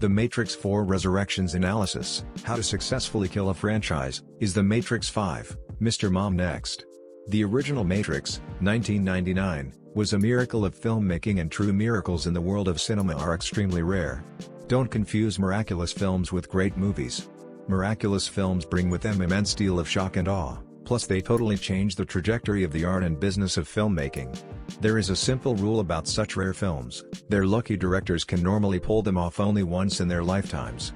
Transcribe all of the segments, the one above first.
The Matrix 4 Resurrections Analysis, How to Successfully Kill a Franchise, is The Matrix 5, Mr. Mom Next. The original Matrix, 1999, was a miracle of filmmaking, and true miracles in the world of cinema are extremely rare. Don't confuse miraculous films with great movies. Miraculous films bring with them immense deal of shock and awe, plus they totally change the trajectory of the art and business of filmmaking. There is a simple rule about such rare films: their lucky directors can normally pull them off only once in their lifetimes.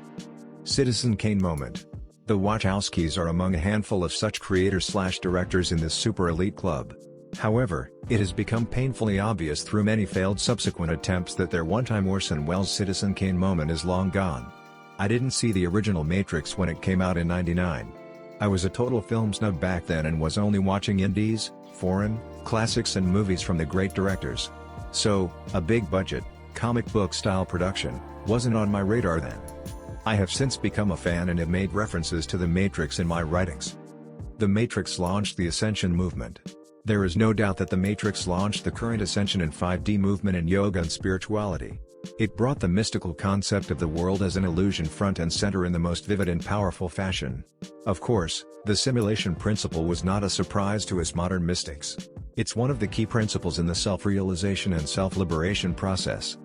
Citizen Kane moment. The Wachowskis are among a handful of such creators/directors in this super elite club. However, it has become painfully obvious through many failed subsequent attempts that their one-time Orson Welles Citizen Kane moment is long gone. I didn't see the original Matrix when it came out in '99. I was a total film snub back then and was only watching indies, foreign, classics and movies from the great directors. So, a big budget, comic book style production, wasn't on my radar then. I have since become a fan and have made references to The Matrix in my writings. The Matrix launched the Ascension movement. There is no doubt that The Matrix launched the current ascension in 5D movement in yoga and spirituality. It brought the mystical concept of the world as an illusion front and center in the most vivid and powerful fashion. Of course, the simulation principle was not a surprise to us modern mystics. It's one of the key principles in the self-realization and self-liberation process.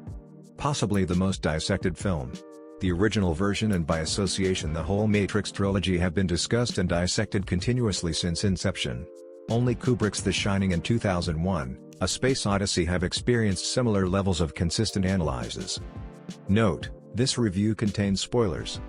Possibly the most dissected film. The original version and by association the whole Matrix trilogy have been discussed and dissected continuously since inception. Only Kubrick's The Shining and 2001, A Space Odyssey have experienced similar levels of consistent analyses. Note: this review contains spoilers.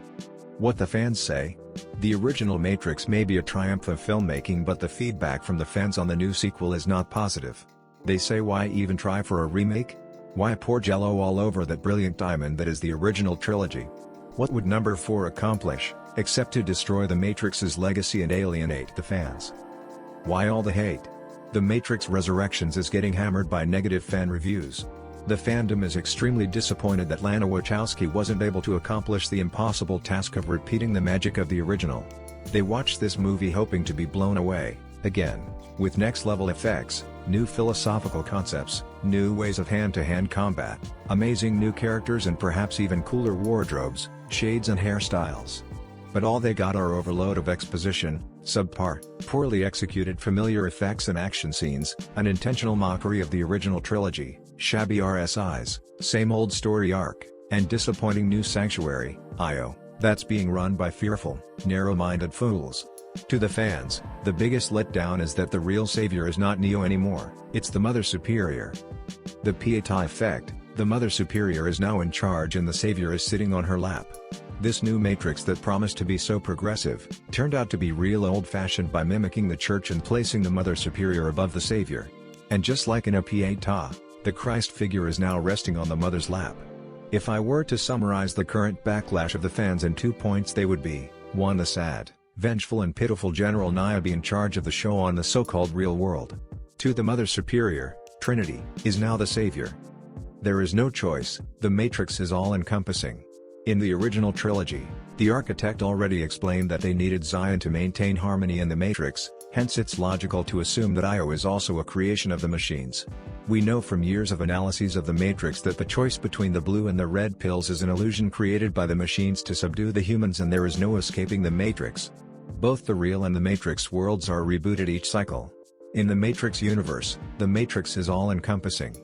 What the fans say? The original Matrix may be a triumph of filmmaking, but the feedback from the fans on the new sequel is not positive. They say, why even try for a remake? Why pour jello all over that brilliant diamond that is the original trilogy? What would number 4 accomplish, except to destroy the Matrix's legacy and alienate the fans? Why all the hate? The Matrix Resurrections is getting hammered by negative fan reviews. The fandom is extremely disappointed that Lana Wachowski wasn't able to accomplish the impossible task of repeating the magic of the original. They watched this movie hoping to be blown away, again, with next-level effects, new philosophical concepts, new ways of hand-to-hand combat, amazing new characters and perhaps even cooler wardrobes, shades and hairstyles. But all they got are overload of exposition, subpar, poorly executed familiar effects and action scenes, an intentional mockery of the original trilogy, shabby RSIs, same old story arc, and disappointing new sanctuary, IO, that's being run by fearful, narrow-minded fools. To the fans, the biggest letdown is that the real savior is not Neo anymore, it's the Mother Superior. The Pietà effect: the Mother Superior is now in charge and the savior is sitting on her lap. This new Matrix that promised to be so progressive, turned out to be real old-fashioned by mimicking the church and placing the Mother Superior above the savior. And just like in a Pietà, the Christ figure is now resting on the Mother's lap. If I were to summarize the current backlash of the fans in 2 points, they would be: 1. The sad, vengeful and pitiful General Niobe in charge of the show on the so-called real world. 2. The Mother Superior, Trinity, is now the savior. There is no choice, the Matrix is all-encompassing. In the original trilogy, the architect already explained that they needed Zion to maintain harmony in the Matrix, hence it's logical to assume that Io is also a creation of the machines. We know from years of analyses of the Matrix that the choice between the blue and the red pills is an illusion created by the machines to subdue the humans, and there is no escaping the Matrix. Both the real and the Matrix worlds are rebooted each cycle. In the Matrix universe, the Matrix is all-encompassing.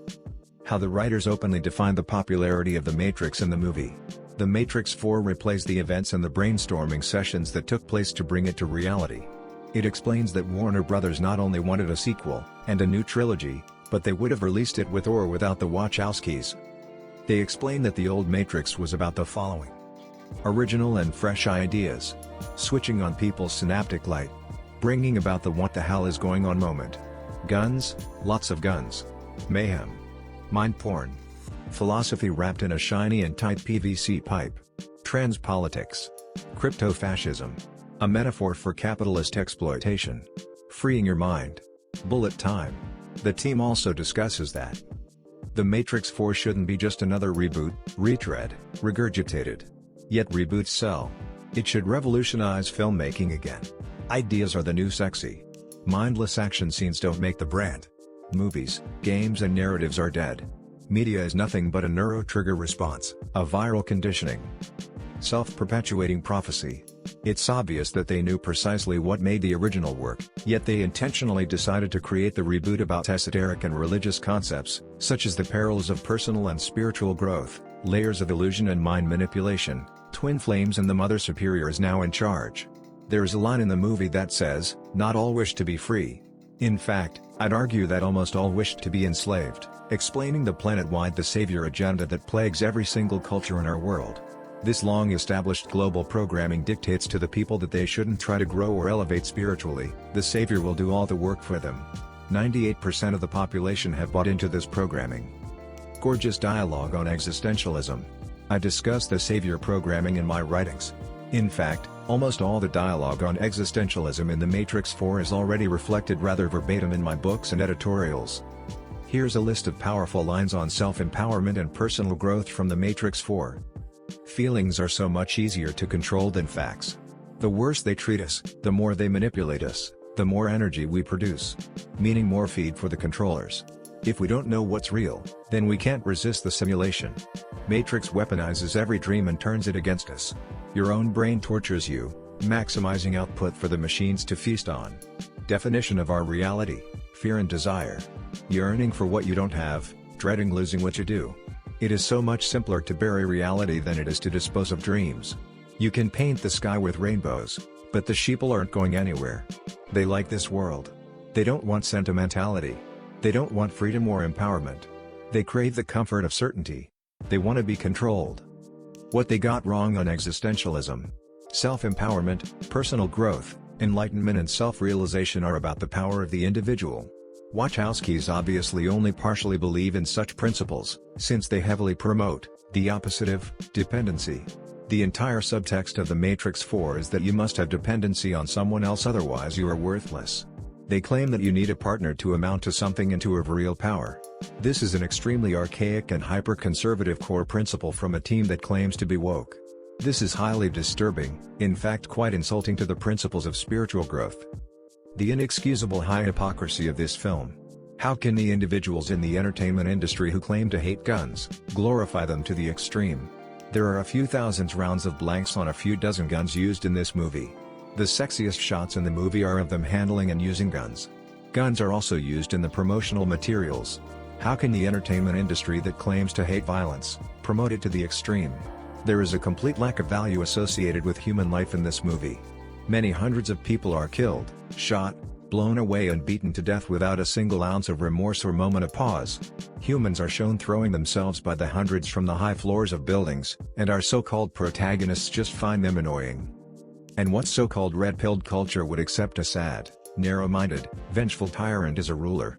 How the writers openly define the popularity of the Matrix in the movie. The Matrix 4 replays the events and the brainstorming sessions that took place to bring it to reality. It explains that Warner Brothers not only wanted a sequel, and a new trilogy, but they would have released it with or without the Wachowskis. They explain that the old Matrix was about the following: original and fresh ideas, switching on people's synaptic light, bringing about the what the hell is going on moment, guns, lots of guns, mayhem, mind porn, philosophy wrapped in a shiny and tight PVC pipe, trans politics, crypto-fascism, a metaphor for capitalist exploitation, freeing your mind, bullet time. The team also discusses that The Matrix 4 shouldn't be just another reboot, retread, regurgitated. Yet reboots sell. It should revolutionize filmmaking again. Ideas are the new sexy. Mindless action scenes don't make the brand. Movies, games and narratives are dead. Media is nothing but a neurotrigger response, a viral conditioning. Self-perpetuating prophecy. It's obvious that they knew precisely what made the original work, yet they intentionally decided to create the reboot about esoteric and religious concepts, such as the perils of personal and spiritual growth, layers of illusion and mind manipulation, twin flames, and the Mother Superior is now in charge. There is a line in the movie that says, "Not all wish to be free." In fact, I'd argue that almost all wished to be enslaved, explaining the planet-wide the savior agenda that plagues every single culture in our world. This long-established global programming dictates to the people that they shouldn't try to grow or elevate spiritually, the savior will do all the work for them. 98% of the population have bought into this programming. Gorgeous dialogue on existentialism. I discuss the savior programming in my writings. In fact, almost all the dialogue on existentialism in The Matrix 4 is already reflected rather verbatim in my books and editorials. Here's a list of powerful lines on self-empowerment and personal growth from The Matrix 4. Feelings are so much easier to control than facts. The worse they treat us, the more they manipulate us, the more energy we produce. Meaning more feed for the controllers. If we don't know what's real, then we can't resist the simulation. Matrix weaponizes every dream and turns it against us. Your own brain tortures you, maximizing output for the machines to feast on. Definition of our reality: fear and desire. Yearning for what you don't have, dreading losing what you do. It is so much simpler to bury reality than it is to dispose of dreams. You can paint the sky with rainbows, but the sheeple aren't going anywhere. They like this world. They don't want sentimentality. They don't want freedom or empowerment. They crave the comfort of certainty. They want to be controlled. What they got wrong on existentialism. Self-empowerment, personal growth, enlightenment and self-realization are about the power of the individual. Wachowskis obviously only partially believe in such principles, since they heavily promote the opposite of dependency. The entire subtext of The Matrix 4 is that you must have dependency on someone else, otherwise you are worthless. They claim that you need a partner to amount to something and to have real power. This is an extremely archaic and hyper-conservative core principle from a team that claims to be woke. This is highly disturbing, in fact quite insulting to the principles of spiritual growth. The inexcusable high hypocrisy of this film. How can the individuals in the entertainment industry who claim to hate guns, glorify them to the extreme? There are a few thousand rounds of blanks on a few dozen guns used in this movie. The sexiest shots in the movie are of them handling and using guns. Guns are also used in the promotional materials. How can the entertainment industry that claims to hate violence, promote it to the extreme? There is a complete lack of value associated with human life in this movie. Many hundreds of people are killed, shot, blown away and beaten to death without a single ounce of remorse or moment of pause. Humans are shown throwing themselves by the hundreds from the high floors of buildings, and our so-called protagonists just find them annoying. And what so-called red-pilled culture would accept a sad, narrow-minded, vengeful tyrant as a ruler?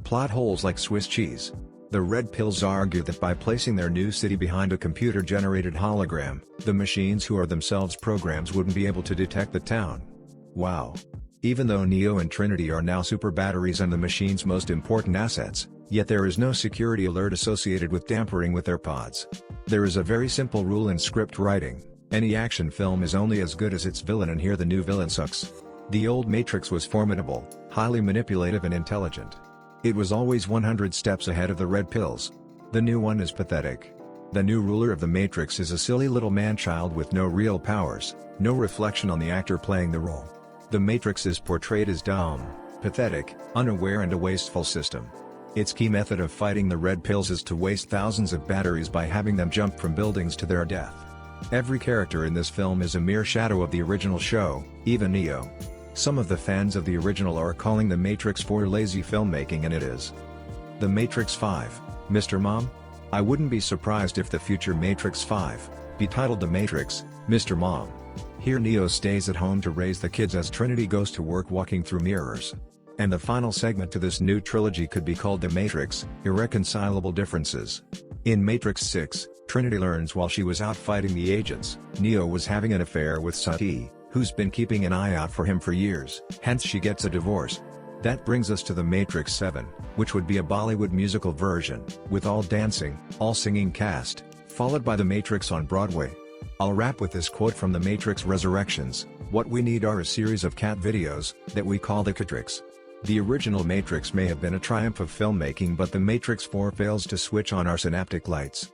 Plot holes like Swiss cheese. The red pills argue that by placing their new city behind a computer-generated hologram, the machines who are themselves programs wouldn't be able to detect the town. Wow. Even though Neo and Trinity are now super batteries and the machine's most important assets, yet there is no security alert associated with tampering with their pods. There is a very simple rule in script writing: any action film is only as good as its villain, and here the new villain sucks. The old Matrix was formidable, highly manipulative and intelligent. It was always 100 steps ahead of the red pills. The new one is pathetic. The new ruler of the Matrix is a silly little man-child with no real powers, no reflection on the actor playing the role. The Matrix is portrayed as dumb, pathetic, unaware and a wasteful system. Its key method of fighting the red pills is to waste thousands of batteries by having them jump from buildings to their death. Every character in this film is a mere shadow of the original show, even Neo. Some of the fans of the original are calling The Matrix 4 lazy filmmaking, and it is. The Matrix 5, Mr. Mom? I wouldn't be surprised if the future Matrix 5 be titled The Matrix, Mr. Mom. Here Neo stays at home to raise the kids as Trinity goes to work walking through mirrors. And the final segment to this new trilogy could be called The Matrix, Irreconcilable Differences. In Matrix 6, Trinity learns while she was out fighting the agents, Neo was having an affair with Sati, who's been keeping an eye out for him for years, hence she gets a divorce. That brings us to The Matrix 7, which would be a Bollywood musical version, with all dancing, all singing cast, followed by The Matrix on Broadway. I'll wrap with this quote from The Matrix Resurrections: "What we need are a series of cat videos, that we call the Catrix. The original Matrix may have been a triumph of filmmaking, but the Matrix 4 fails to switch on our synaptic lights.